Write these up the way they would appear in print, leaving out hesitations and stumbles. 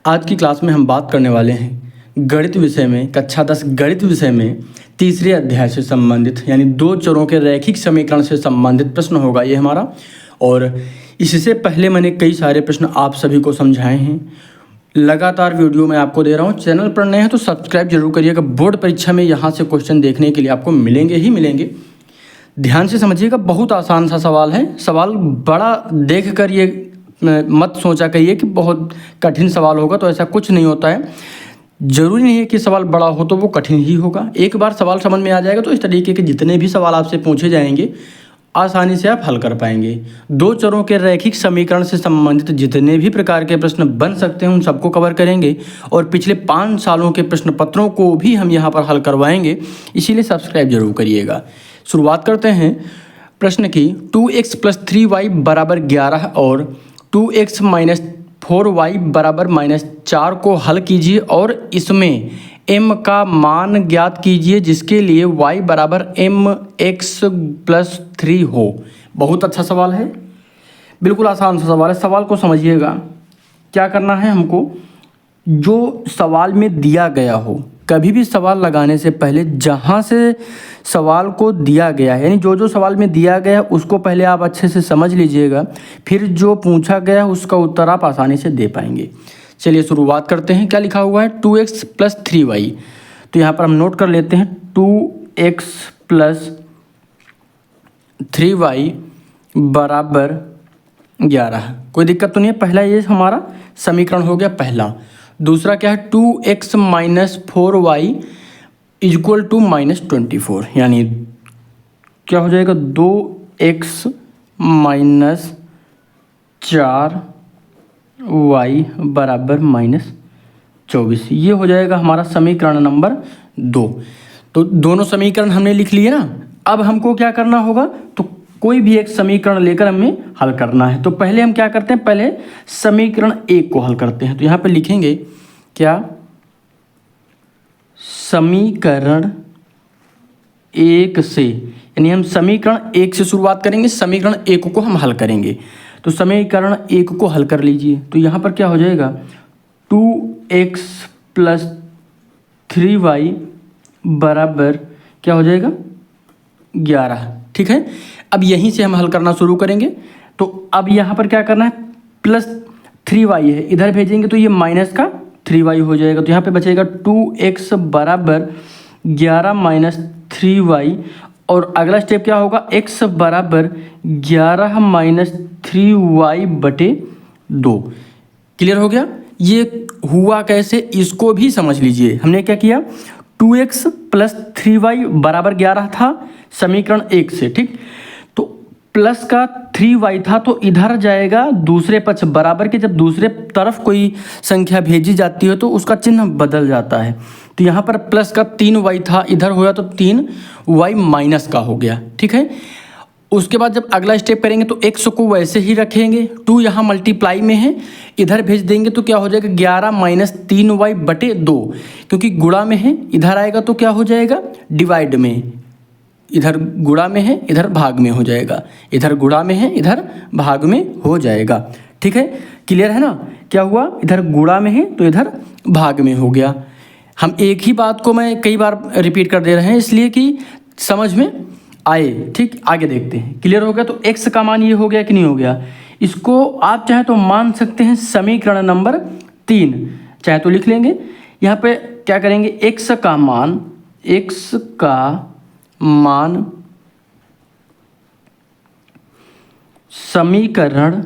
आज की क्लास में हम बात करने वाले हैं गणित विषय में, कक्षा 10 गणित विषय में तीसरे अध्याय से संबंधित यानी दो चरों के रैखिक समीकरण से संबंधित प्रश्न होगा ये हमारा। और इससे पहले मैंने कई सारे प्रश्न आप सभी को समझाए हैं। लगातार वीडियो मैं आपको दे रहा हूँ। चैनल पर नए हैं तो सब्सक्राइब जरूर करिएगा। बोर्ड परीक्षा में यहाँ से क्वेश्चन देखने के लिए आपको मिलेंगे ही मिलेंगे। ध्यान से समझिएगा, बहुत आसान सा सवाल है। सवाल बड़ा देख कर ये मत सोचा करिए कि बहुत कठिन सवाल होगा, तो ऐसा कुछ नहीं होता है। ज़रूरी नहीं है कि सवाल बड़ा हो तो वो कठिन ही होगा। एक बार सवाल समझ में आ जाएगा तो इस तरीके के जितने भी सवाल आपसे पूछे जाएंगे आसानी से आप हल कर पाएंगे। दो चरों के रैखिक समीकरण से संबंधित जितने भी प्रकार के प्रश्न बन सकते हैं उन सबको कवर करेंगे और पिछले 5 सालों के प्रश्न पत्रों को भी हम यहाँ पर हल करवाएंगे, इसीलिए सब्सक्राइब जरूर करिएगा। शुरुआत करते हैं प्रश्न की। 2x + 3y = 11 और 2x - 4y = -4 को हल कीजिए और इसमें m का मान ज्ञात कीजिए जिसके लिए y = mx + 3 हो। बहुत अच्छा सवाल है, बिल्कुल आसान सा सवाल है। सवाल को समझिएगा। क्या करना है हमको, जो सवाल में दिया गया हो, कभी भी सवाल लगाने से पहले जहाँ से सवाल को दिया गया है यानी जो सवाल में दिया गया है उसको पहले आप अच्छे से समझ लीजिएगा, फिर जो पूछा गया है उसका उत्तर आप आसानी से दे पाएंगे। चलिए शुरुआत करते हैं। क्या लिखा हुआ है, 2x + 3y। तो यहाँ पर हम नोट कर लेते हैं 2x + 3y = 11। कोई दिक्कत तो नहीं है। पहला ये हमारा समीकरण हो गया पहला। दूसरा क्या है, 2x - 4y = -24 यानी क्या हो जाएगा, 2x - 4y = -24। ये हो जाएगा हमारा समीकरण नंबर 2। तो दोनों समीकरण हमने लिख लिए ना। अब हमको क्या करना होगा, तो कोई भी एक समीकरण लेकर हमें हल करना है। तो पहले हम क्या करते हैं, पहले समीकरण 1 को हल करते हैं। तो यहाँ पे लिखेंगे क्या, समीकरण 1 से, यानी हम समीकरण 1 से शुरुआत करेंगे, समीकरण 1 को हम हल करेंगे। तो समीकरण 1 को हल कर लीजिए। तो यहाँ पर क्या हो जाएगा, 2x + 3y = क्या हो जाएगा, 11। ठीक है। अब यहीं से हम हल करना शुरू करेंगे। तो अब यहाँ पर क्या करना है, +3y है, इधर भेजेंगे तो ये -3y हो जाएगा। तो यहाँ पे बचेगा 2x = 11 - 3y। और अगला स्टेप क्या होगा, x = 11 - 3y/2। क्लियर हो गया। ये हुआ कैसे, इसको भी समझ लीजिए। हमने क्या किया, 2x + 3y = 11 था समीकरण 1 से, ठीक। तो प्लस का 3y था तो इधर जाएगा दूसरे पक्ष बराबर के। जब दूसरे तरफ कोई संख्या भेजी जाती है तो उसका चिन्ह बदल जाता है। तो यहाँ पर प्लस का 3y था, इधर होया तो 3y - का हो गया। ठीक है। उसके बाद जब अगला स्टेप करेंगे तो x को वैसे ही रखेंगे, 2 यहाँ मल्टीप्लाई में है, इधर भेज देंगे तो क्या हो जाएगा, 11 - 3y/2। क्योंकि गुणा में है, इधर आएगा तो क्या हो जाएगा, डिवाइड में। इधर गुणा में है, इधर भाग में हो जाएगा। इधर गुणा में है, इधर भाग में हो जाएगा। ठीक है, क्लियर है ना। क्या हुआ, इधर गुणा में है तो इधर भाग में हो गया। हम एक ही बात को मैं कई बार रिपीट कर दे रहे हैं इसलिए कि समझ में आए। ठीक, आगे देखते हैं। क्लियर हो गया। तो x का मान ये हो गया कि नहीं हो गया। इसको आप चाहे तो मान सकते हैं समीकरण नंबर 3, चाहे तो लिख लेंगे। यहाँ पे क्या करेंगे, x का मान समीकरण,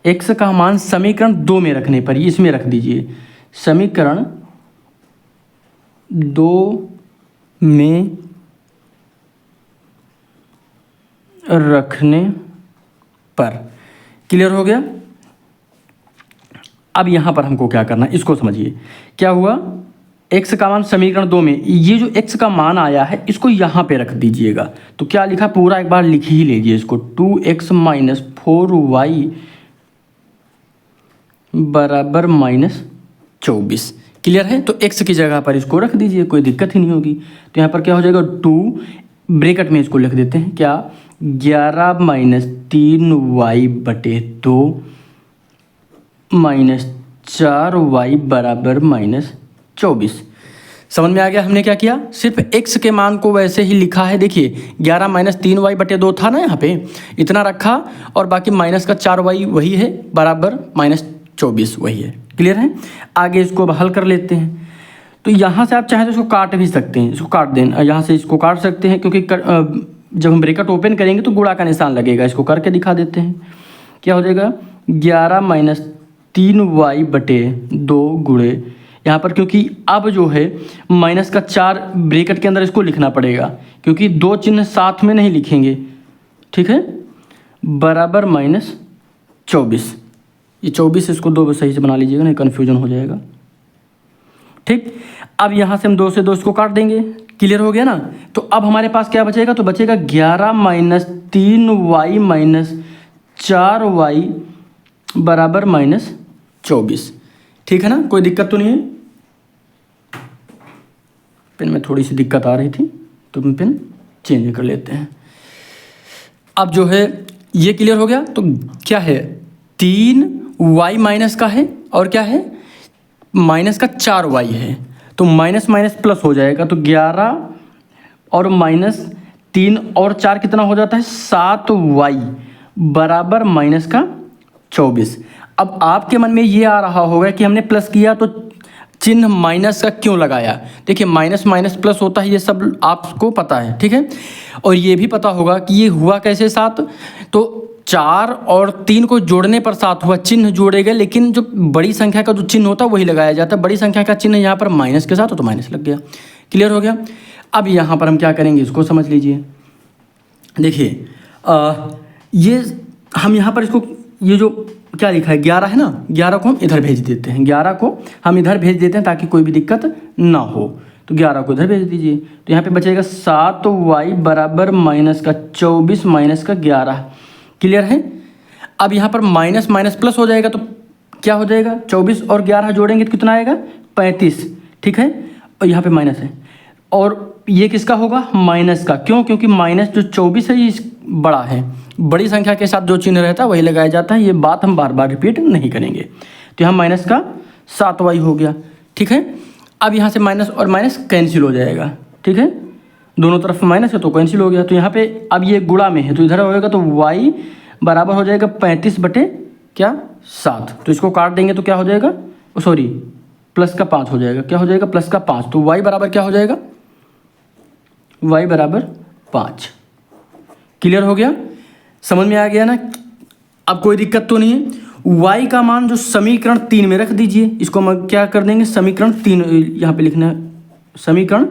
x का मान समीकरण 2 में रखने पर, इसमें रख दीजिए, समीकरण 2 में रखने पर। क्लियर हो गया। अब यहाँ पर हमको क्या करना है, इसको समझिए। क्या हुआ, x का मान समीकरण 2 में, ये जो x का मान आया है इसको यहाँ पे रख दीजिएगा। तो क्या लिखा, पूरा एक बार लिख ही लीजिए इसको, 2x - 4y = -24। क्लियर है। तो x की जगह पर इसको रख दीजिए, कोई दिक्कत ही नहीं होगी। तो यहाँ पर क्या हो जाएगा, 2 ब्रैकेट में इसको लिख देते हैं, क्या, 11 - 3y/2 - 4y बराबर -24। समझ में आ गया हमने क्या किया? सिर्फ x के मान को वैसे ही लिखा है। देखिए 11 - 3y/2 था ना, यहाँ पे इतना रखा और बाकी माइनस का 4y वही है बराबर -24 वही है। क्लियर है? आगे इसको हल कर लेते हैं। तो यहाँ से आप चाहें तो इसको काट भी सकते हैं, इसको काट दें, यहाँ से इसको काट सकते हैं क्योंकि जब हम ब्रैकेट ओपन करेंगे तो गुणा का निशान लगेगा। इसको करके दिखा देते हैं। क्या हो जाएगा? 11 - 3y/2 गुणे यहाँ पर, क्योंकि अब जो है माइनस का 4 ब्रैकेट के अंदर इसको लिखना पड़ेगा क्योंकि दो चिन्ह साथ में नहीं लिखेंगे। ठीक है? बराबर -24। ये 24 इसको 2 सही से बना लीजिएगा, नहीं कन्फ्यूजन हो जाएगा। ठीक, अब यहाँ से हम 2 से 2 इसको काट देंगे। क्लियर हो गया ना? तो अब हमारे पास क्या बचेगा? तो बचेगा 11 - 3y - 4y बराबर -24। ठीक है ना? कोई दिक्कत तो नहीं है? पेन में थोड़ी सी दिक्कत आ रही थी तो हम पेन चेंज कर लेते हैं। अब जो है ये क्लियर हो गया। तो क्या है? 3y माइनस का है और क्या है? माइनस का 4y है। तो माइनस माइनस प्लस हो जाएगा। तो 11 और -3 और 4 कितना हो जाता है? 7y बराबर -24। अब आपके मन में ये आ रहा होगा कि हमने प्लस किया तो चिन्ह माइनस का क्यों लगाया? देखिए माइनस माइनस प्लस होता है, ये सब आपको पता है। ठीक है? और ये भी पता होगा कि ये हुआ कैसे 7। तो 4 और 3 को जोड़ने पर 7 हुआ, चिन्ह जोड़े गए, लेकिन जो बड़ी संख्या का जो चिन्ह होता है वही लगाया जाता है। बड़ी संख्या का चिन्ह यहाँ पर माइनस के साथ हो तो माइनस लग गया। क्लियर हो गया? अब यहाँ पर हम क्या करेंगे इसको समझ लीजिए। देखिए ये हम यहाँ पर इसको, ये जो क्या लिखा है 11 है ना, 11 को हम इधर भेज देते हैं। 11 को हम इधर भेज देते हैं ताकि कोई भी दिक्कत ना हो। तो 11 को इधर भेज दीजिए। तो यहाँ पे बचेगा 7y बराबर -24 माइनस का 11। क्लियर है? अब यहाँ पर माइनस माइनस प्लस हो जाएगा तो क्या हो जाएगा? 24 और 11 जोड़ेंगे तो कितना आएगा? 35। ठीक है? और यहाँ पे माइनस है और ये किसका होगा? माइनस का। क्यों? क्योंकि माइनस जो 24 है ये बड़ा है, बड़ी संख्या के साथ जो चिन्ह रहता है वही लगाया जाता है। ये बात हम बार बार रिपीट नहीं करेंगे। तो यहाँ माइनस का 7y हो गया। ठीक है? अब यहाँ से माइनस और माइनस कैंसिल हो जाएगा। ठीक है? दोनों तरफ माइनस है तो कैंसिल हो गया। तो यहाँ पे अब ये गुणा में है तो इधर होएगा तो y बराबर हो जाएगा 35/7। तो इसको काट देंगे तो क्या हो जाएगा? सॉरी प्लस का 5 हो जाएगा। क्या हो जाएगा? प्लस का 5। तो y बराबर क्या हो जाएगा? y बराबर 5। क्लियर हो गया? समझ में आ गया ना? अब कोई दिक्कत तो नहीं है। y का मान जो समीकरण 3 में रख दीजिए। इसको हम क्या कर देंगे? समीकरण 3 यहाँ पे लिखना है, समीकरण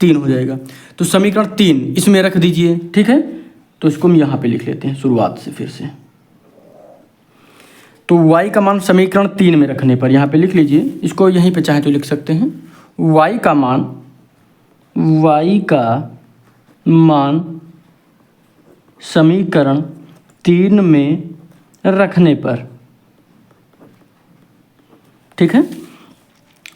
3 हो जाएगा। तो समीकरण 3 इसमें रख दीजिए। ठीक है? तो इसको हम यहाँ पे लिख लेते हैं शुरुआत से फिर से। तो y का मान समीकरण 3 में रखने पर यहाँ पे लिख लीजिए। इसको यहीं पे चाहे तो लिख सकते हैं। y का मान समीकरण 3 में रखने पर। ठीक है?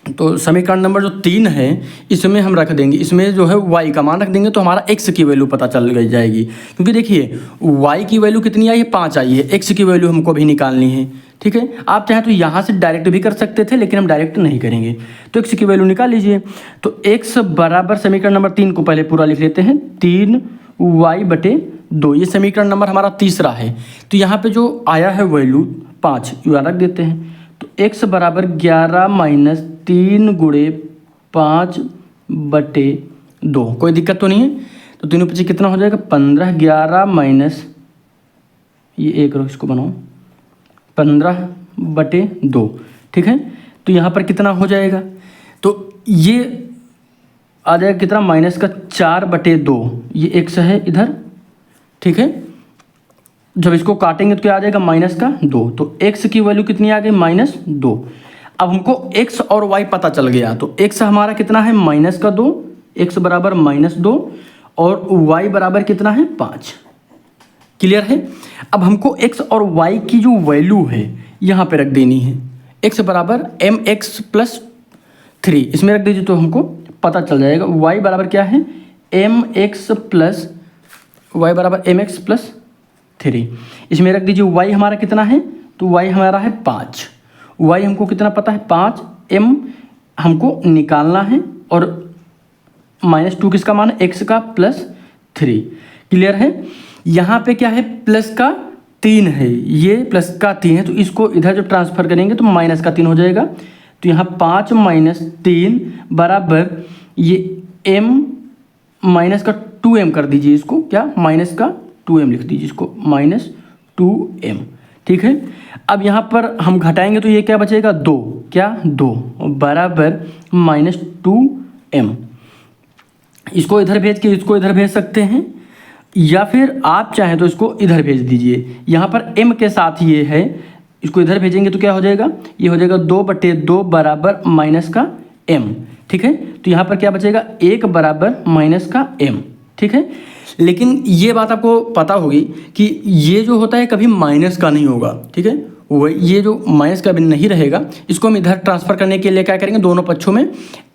तो समीकरण नंबर जो 3 है इसमें हम रख देंगे, इसमें जो है y का मान रख देंगे तो हमारा x की वैल्यू पता चल गई जाएगी। क्योंकि देखिए y की वैल्यू कितनी आई है? 5 आई है। x की वैल्यू हमको भी निकालनी है। ठीक है? आप चाहें तो यहाँ से डायरेक्ट भी कर सकते थे लेकिन हम डायरेक्ट नहीं करेंगे। तो x की वैल्यू निकाल लीजिए। तो x बराबर समीकरण नंबर 3 को पहले पूरा लिख लेते हैं। 3y/2 ये समीकरण नंबर हमारा तीसरा है। तो यहाँ पे जो आया है वैल्यू 5 यहाँ रख देते हैं। तो x बराबर 11 - 3 गुणे 5/2। कोई दिक्कत तो नहीं है? तो तीनों पीछे कितना हो जाएगा? 15। 11 माइनस ये एक रो इसको बनाओ 15/2। ठीक है? तो यहाँ पर कितना हो जाएगा? तो ये आ जाएगा कितना? माइनस का 4/2। ये x है इधर। ठीक है? जब इसको काटेंगे तो क्या आ जाएगा? माइनस का 2। तो x की वैल्यू कितनी आ गई? -2। अब हमको x और y पता चल गया। तो x हमारा कितना है? -2। x बराबर -2 और y बराबर कितना है? 5। क्लियर है? अब हमको x और y की जो वैल्यू है यहाँ पे रख देनी है। x बराबर mx+3 इसमें रख दीजिए तो हमको पता चल जाएगा। y बराबर क्या है? y बराबर mx+3 इसमें रख दीजिए। y हमारा कितना है? तो y हमारा है 5 y हमको कितना पता है 5m हमको निकालना है, और -2 किसका मान है x का +3। क्लियर है। यहाँ पे क्या है प्लस का 3 है, ये प्लस का 3 है, तो इसको इधर जब ट्रांसफर करेंगे तो -3 हो जाएगा। तो यहाँ 5 - 3 बराबर ये m -2m कर दीजिए, इसको क्या -2m लिख दीजिए, इसको -2m। ठीक है। अब यहाँ पर हम घटाएंगे तो ये क्या बचेगा 2, क्या 2 बराबर -2m। इसको इधर भेज के इसको इधर भेज सकते हैं, या फिर आप चाहें तो इसको इधर भेज दीजिए। यहाँ पर m के साथ ये है, इसको इधर भेजेंगे तो क्या हो जाएगा, ये हो जाएगा 2/2 बराबर -m। ठीक है। तो यहाँ पर क्या बचेगा 1 बराबर -m। ठीक है। लेकिन ये बात आपको पता होगी कि ये जो होता है कभी माइनस का नहीं होगा। ठीक है। वो ये जो माइनस का भी नहीं रहेगा, इसको हम इधर ट्रांसफ़र करने के लिए क्या करेंगे, दोनों पक्षों में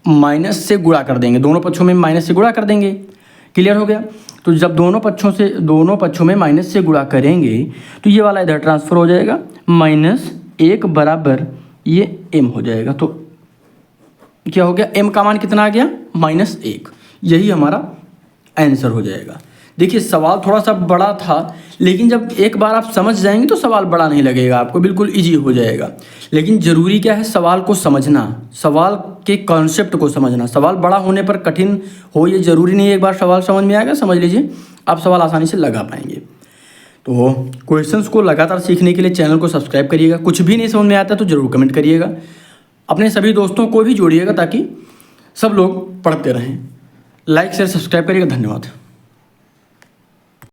माइनस से गुणा कर देंगे, दोनों पक्षों में माइनस से गुणा कर देंगे। क्लियर हो गया। तो जब दोनों पक्षों में माइनस से गुणा करेंगे तो ये वाला इधर ट्रांसफ़र हो जाएगा, -1 बराबर ये m हो जाएगा। तो क्या हो गया, m का मान कितना आ गया -1। यही हमारा आंसर हो जाएगा। देखिए सवाल थोड़ा सा बड़ा था, लेकिन जब एक बार आप समझ जाएंगे तो सवाल बड़ा नहीं लगेगा आपको, बिल्कुल इजी हो जाएगा। लेकिन ज़रूरी क्या है, सवाल को समझना, सवाल के कॉन्सेप्ट को समझना। सवाल बड़ा होने पर कठिन हो ये ज़रूरी नहीं है, एक बार सवाल समझ में आएगा, समझ लीजिए आप सवाल आसानी से लगा पाएंगे। तो क्वेश्चंस को लगातार सीखने के लिए चैनल को सब्सक्राइब करिएगा। कुछ भी नहीं समझ में आता तो ज़रूर कमेंट करिएगा। अपने सभी दोस्तों को भी जोड़िएगा ताकि सब लोग पढ़ते रहें। लाइक शेयर सब्सक्राइब करिएगा। धन्यवाद।